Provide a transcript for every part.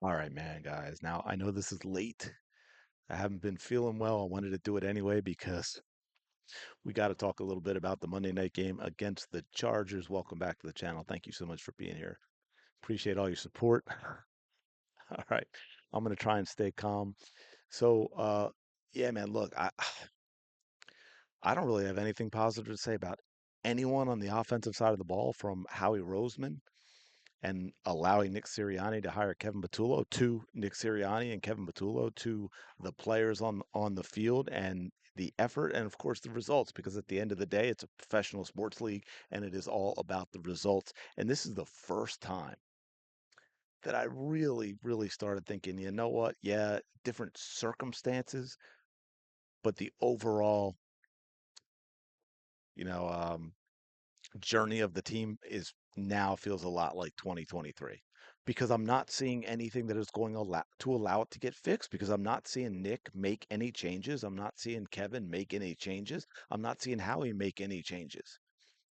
All right, man, guys. Now, I know this is late. I haven't been feeling well. I wanted to do it anyway because we got to talk a little bit about the Monday night game against the Chargers. Welcome back to the channel. Thank you so much for being here. Appreciate all your support. All right. I'm going to try and stay calm. So, yeah, man, look, I don't really have anything positive to say about anyone on the offensive side of the ball from Howie Roseman and allowing Nick Sirianni to hire Kevin Patullo to Nick Sirianni and Kevin Patullo to the players on the field and the effort and of course the results because at the end of the day it's a professional sports league and it is all about the results and this is the first time that I really started thinking, you know what? Yeah, different circumstances, but the overall, you know, journey of the team is now feels a lot like 2023 because I'm not seeing anything that is going to allow it to get fixed because I'm not seeing Nick make any changes. I'm not seeing Kevin make any changes. I'm not seeing Howie make any changes.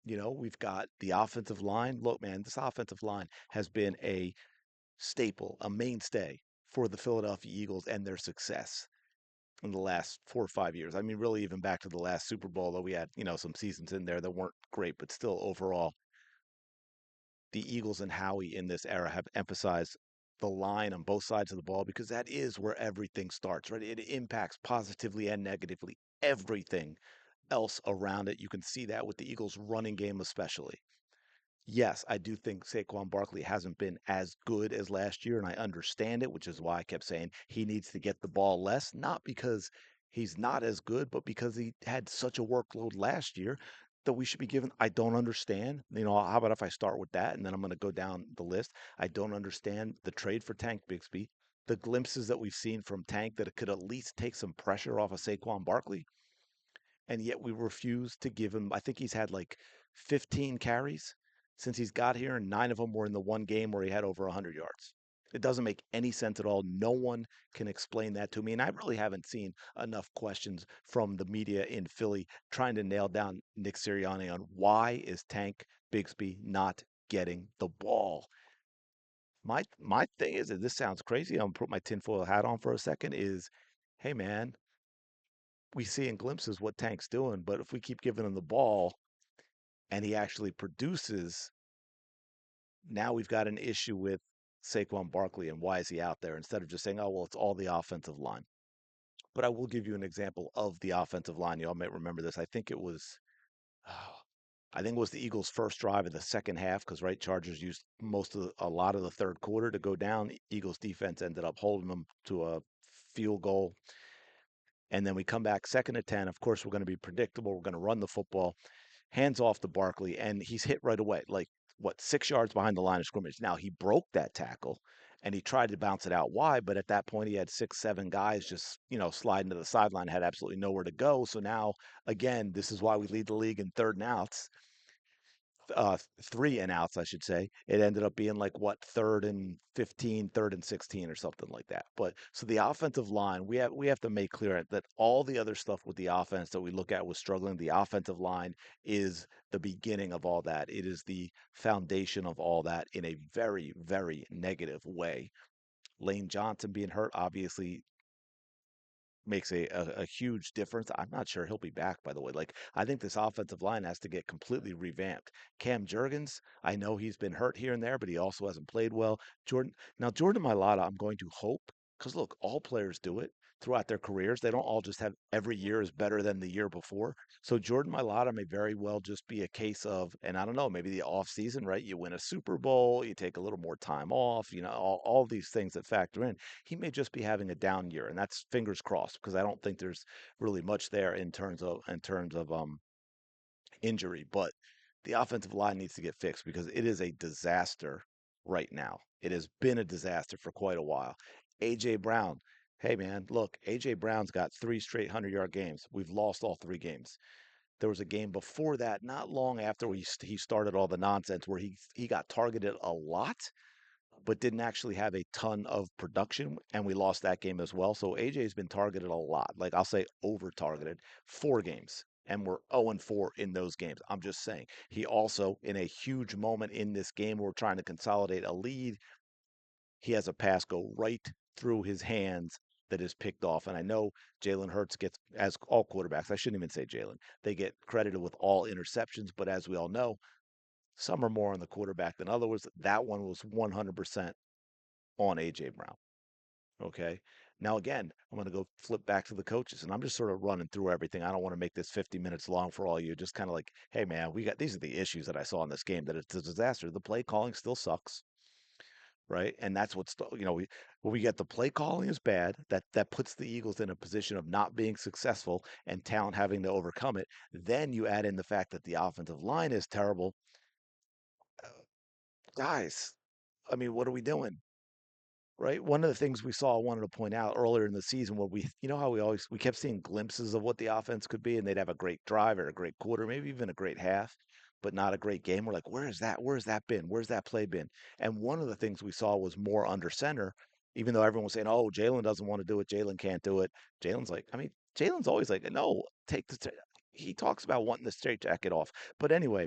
We've got the offensive line. Look, man, this offensive line has been a staple, a mainstay for the Philadelphia Eagles and their success in the last 4 or 5 years. I mean, really, even back to the last Super Bowl, though we had, some seasons in there that weren't great, but still overall the Eagles and Howie in this era have emphasized the line on both sides of the ball because that is where everything starts, right? It impacts positively and negatively everything else around it. You can see that with the Eagles' running game, especially. Yes, I do think Saquon Barkley hasn't been as good as last year, and I understand it, which is why I kept saying he needs to get the ball less, not because he's not as good, but because he had such a workload last year that we should be given. I don't understand. How about if I start with that and then I'm going to go down the list? I don't understand the trade for Tank Bigsby, the glimpses that we've seen from Tank that it could at least take some pressure off of Saquon Barkley and yet we refuse to give him. I think he's had like 15 carries since he's got here, and 9 of them were in the one game where he had over 100 yards. It doesn't make any sense at all. No one can explain that to me. And I really haven't seen enough questions from the media in Philly trying to nail down Nick Sirianni on why is Tank Bigsby not getting the ball. My thing is, and this sounds crazy, I'm gonna put my tinfoil hat on for a second, is hey man, we see in glimpses what Tank's doing, but if we keep giving him the ball and he actually produces, now we've got an issue with Saquon Barkley and why is he out there instead of just saying, oh, well, it's all the offensive line. But I will give you an example of the offensive line. Y'all might remember this. Oh, I think it was the Eagles' first drive of the second half because right, Chargers used a lot of the third quarter to go down. Eagles defense ended up holding them to a field goal. And then we come back second and 10. Of course, we're going to be predictable. We're going to run the football. Hands off to Barkley, and he's hit right away, like what 6 yards behind the line of scrimmage. Now he broke that tackle, and he tried to bounce it out wide, but at that point he had 6, 7 guys just sliding to the sideline, had absolutely nowhere to go. So now again, this is why we lead the league in third and outs, 3 and outs, I should say. It ended up being like what, third and 15, third and 16, or something like that. But so the offensive line, we have to make clear that all the other stuff with the offense that we look at was struggling. The offensive line is the beginning of all that. It is the foundation of all that in a very negative way. Lane Johnson being hurt obviously makes a huge difference. I'm not sure he'll be back, by the way. Like, I think this offensive line has to get completely revamped. Cam Jurgens, I know he's been hurt here and there, but he also hasn't played well. Jordan Mailata, I'm going to hope, because look, all players do it throughout their careers. They don't all just have every year is better than the year before. So Jordan Mailata may very well just be a case of, and I don't know, maybe the off season, right? You win a Super Bowl, you take a little more time off, all these things that factor in. He may just be having a down year, and that's fingers crossed because I don't think there's really much there in terms of injury. But the offensive line needs to get fixed because it is a disaster right now. It has been a disaster for quite a while. AJ Brown, hey man, look, AJ Brown's got 3 straight 100-yard games. We've lost all 3 games. There was a game before that, not long after he started all the nonsense, where he got targeted a lot but didn't actually have a ton of production, and we lost that game as well. So AJ's been targeted a lot, like I'll say over targeted, 4 games, and we're 0-4 in those games. I'm just saying. He also, in a huge moment in this game, we're trying to consolidate a lead. he has a pass go right through his hands that is picked off. And I know Jalen Hurts gets, as all quarterbacks, I shouldn't even say Jalen, they get credited with all interceptions. But as we all know, some are more on the quarterback than others. That one was 100% on A.J. Brown. Okay. Now, again, I'm going to go flip back to the coaches, and I'm just sort of running through everything. I don't want to make this 50 minutes long for all you. Just kind of like, hey, man, we got these are the issues that I saw in this game, that it's a disaster. The play calling still sucks, right? And that's what's, when we get the play calling is bad, that puts the Eagles in a position of not being successful and talent having to overcome it. Then you add in the fact that the offensive line is terrible. Guys, I mean, what are we doing? Right? One of the things we saw, I wanted to point out earlier in the season, where how we kept seeing glimpses of what the offense could be, and they'd have a great drive or a great quarter, maybe even a great half, but not a great game. We're like, where is that? Where's that been? Where's that play been? And one of the things we saw was more under center, even though everyone was saying, oh, Jalen doesn't want to do it. Jalen can't do it. Jalen's like, I mean, Jalen's always like, no, he talks about wanting the straight jacket off. But anyway,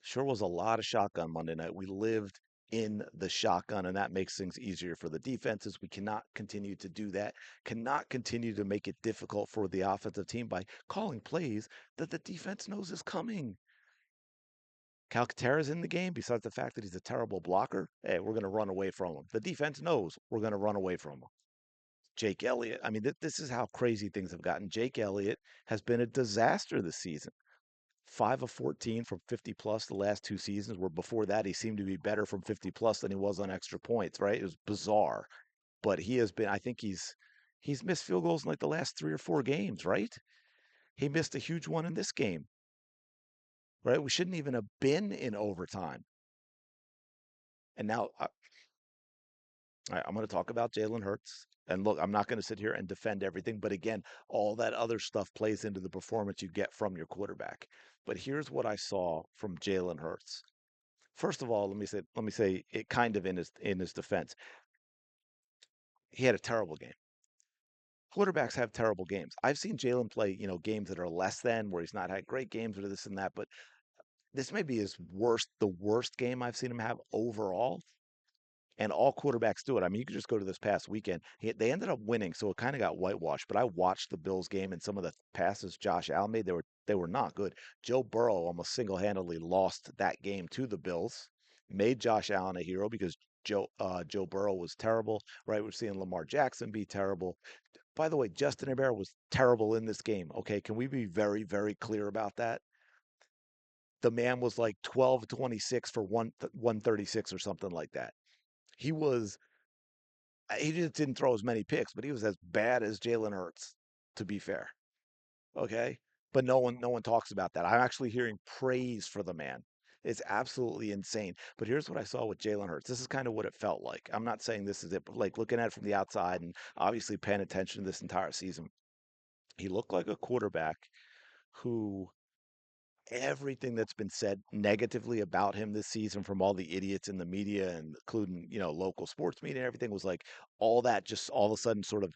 sure was a lot of shotgun Monday night. We lived in the shotgun, and that makes things easier for the defenses. We cannot continue to do that, cannot continue to make it difficult for the offensive team by calling plays that the defense knows is coming. Calcaterra's in the game, besides the fact that he's a terrible blocker. Hey, we're going to run away from him. The defense knows we're going to run away from him. Jake Elliott, I mean, this is how crazy things have gotten. Jake Elliott has been a disaster this season. 5 of 14 from 50 plus the last 2 seasons, where before that he seemed to be better from 50 plus than he was on extra points, right? It was bizarre. But he has been, I think he's missed field goals in like the last 3 or 4 games, right? He missed a huge one in this game, right? We shouldn't even have been in overtime. And now I'm going to talk about Jalen Hurts. And look, I'm not going to sit here and defend everything, but again, all that other stuff plays into the performance you get from your quarterback. But here's what I saw from Jalen Hurts. First of all, let me say it kind of in his defense. He had a terrible game. Quarterbacks have terrible games. I've seen Jalen play, games that are less than, where he's not had great games or this and that, but this may be the worst game I've seen him have overall. And all quarterbacks do it. I mean, you could just go to this past weekend. They ended up winning, so it kind of got whitewashed. But I watched the Bills game, and some of the passes Josh Allen made, they were not good. Joe Burrow almost single-handedly lost that game to the Bills, made Josh Allen a hero because Joe Burrow was terrible. Right, we're seeing Lamar Jackson be terrible. By the way, Justin Herbert was terrible in this game. Okay, can we be very, very clear about that? The man was like 12-26 for 136 or something like that. He was he just didn't throw as many picks, but he was as bad as Jalen Hurts, to be fair. Okay. But no one talks about that. I'm actually hearing praise for the man. It's absolutely insane. But here's what I saw with Jalen Hurts. This is kind of what it felt like. I'm not saying this is it, but like looking at it from the outside and obviously paying attention to this entire season, he looked like a quarterback who everything that's been said negatively about him this season from all the idiots in the media and including, local sports media and everything was like all that just all of a sudden sort of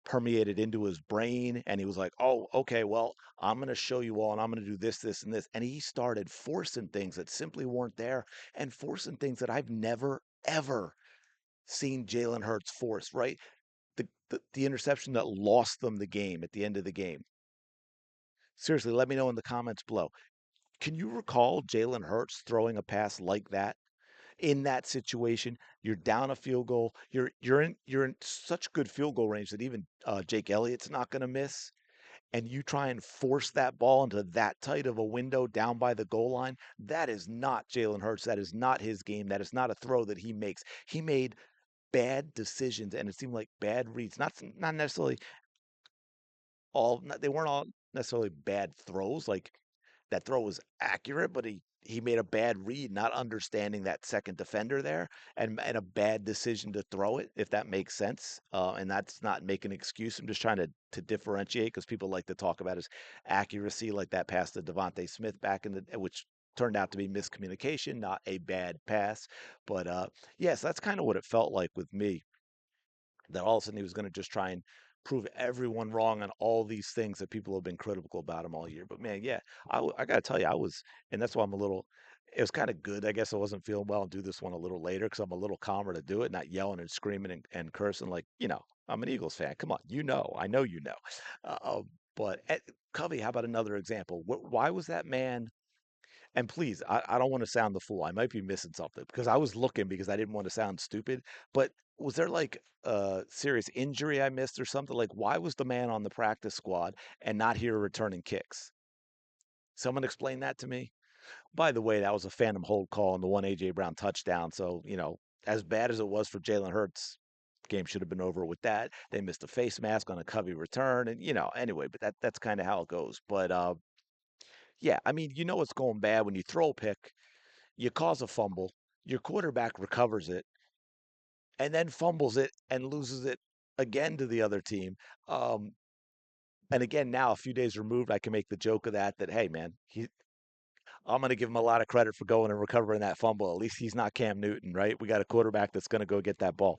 permeated into his brain. And he was like, oh, okay, well, I'm going to show you all and I'm going to do this, this, and this. And he started forcing things that simply weren't there and forcing things that I've never, ever seen Jalen Hurts force, right? The interception that lost them the game at the end of the game. Seriously, let me know in the comments below. Can you recall Jalen Hurts throwing a pass like that? In that situation, you're down a field goal. You're in such good field goal range that even Jake Elliott's not going to miss. And you try and force that ball into that tight of a window down by the goal line. That is not Jalen Hurts. That is not his game. That is not a throw that he makes. He made bad decisions, and it seemed like bad reads. Not necessarily they weren't all necessarily bad throws. Like that throw was accurate, but he made a bad read, not understanding that second defender there, and a bad decision to throw it, if that makes sense. And that's not making an excuse. I'm just trying to differentiate because people like to talk about his accuracy, like that pass to Devontae Smith back in the which turned out to be miscommunication, not a bad pass. But yes, that's kind of what it felt like with me, that all of a sudden he was going to just try and prove everyone wrong on all these things that people have been critical about him all year. But man, yeah, I got to tell you, and that's why I'm a little. It was kind of good. I guess I wasn't feeling well and do this one a little later because I'm a little calmer to do it, not yelling and screaming and cursing like, I'm an Eagles fan. Come on, I know you know. Uh, but Covey, how about another example? Why was that man? And please, I don't want to sound the fool. I might be missing something because I was looking because I didn't want to sound stupid. But was there like a serious injury I missed or something? Like, why was the man on the practice squad and not here returning kicks? Someone explain that to me. By the way, that was a phantom hold call on the one AJ Brown touchdown. So, as bad as it was for Jalen Hurts, game should have been over with that. They missed a face mask on a Covey return, and anyway. But that's kind of how it goes. But yeah, I mean, it's going bad when you throw a pick, you cause a fumble, your quarterback recovers it, and then fumbles it and loses it again to the other team. Um, and again, now a few days removed, I can make the joke of that hey man, I'm going to give him a lot of credit for going and recovering that fumble. At least he's not Cam Newton, right? We got a quarterback that's going to go get that ball.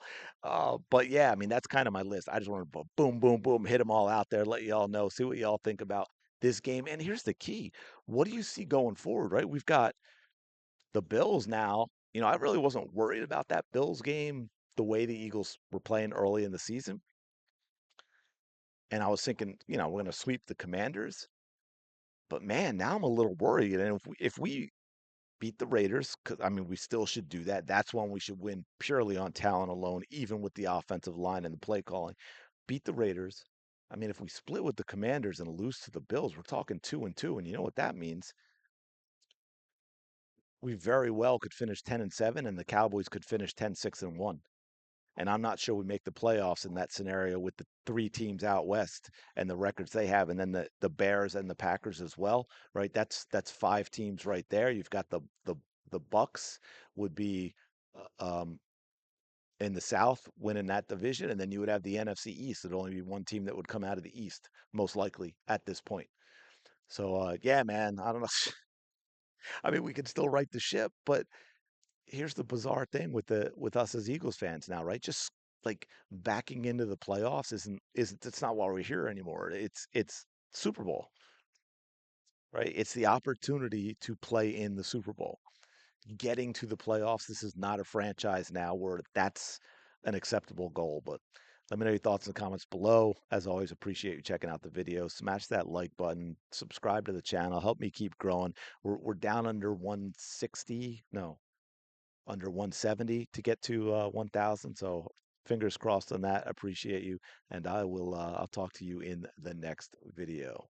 But yeah, I mean, that's kind of my list. I just want to boom, boom, boom, hit them all out there, let y'all know, see what y'all think about this game. And here's the key. What do you see going forward, right? We've got the Bills now. I really wasn't worried about that Bills game the way the Eagles were playing early in the season. And I was thinking, we're going to sweep the Commanders. But man, now I'm a little worried. And if we beat the Raiders, 'cause I mean we still should do that. That's when we should win purely on talent alone, even with the offensive line and the play calling. Beat the Raiders. I mean, if we split with the Commanders and lose to the Bills, we're talking 2-2, and you know what that means? We very well could finish 10-7, and the Cowboys could finish 10-6-1. And I'm not sure we make the playoffs in that scenario with the three teams out west and the records they have, and then the Bears and the Packers as well, right? That's five teams right there. You've got the Bucks would be in the South winning that division, and then you would have the NFC East. There'd only be one team that would come out of the East, most likely at this point. So yeah, man, I don't know. I mean, we could still right the ship, but here's the bizarre thing with us as Eagles fans now, right? Just like backing into the playoffs isn't it's not why we're here anymore. It's Super Bowl, right? It's the opportunity to play in the Super Bowl. Getting to the playoffs, this is not a franchise now where that's an acceptable goal. But let me know your thoughts in the comments below. As always, appreciate you checking out the video. Smash that like button, subscribe to the channel, help me keep growing. We're down under 160. No, under 170 to get to 1,000. So fingers crossed on that. Appreciate you, and I'll talk to you in the next video.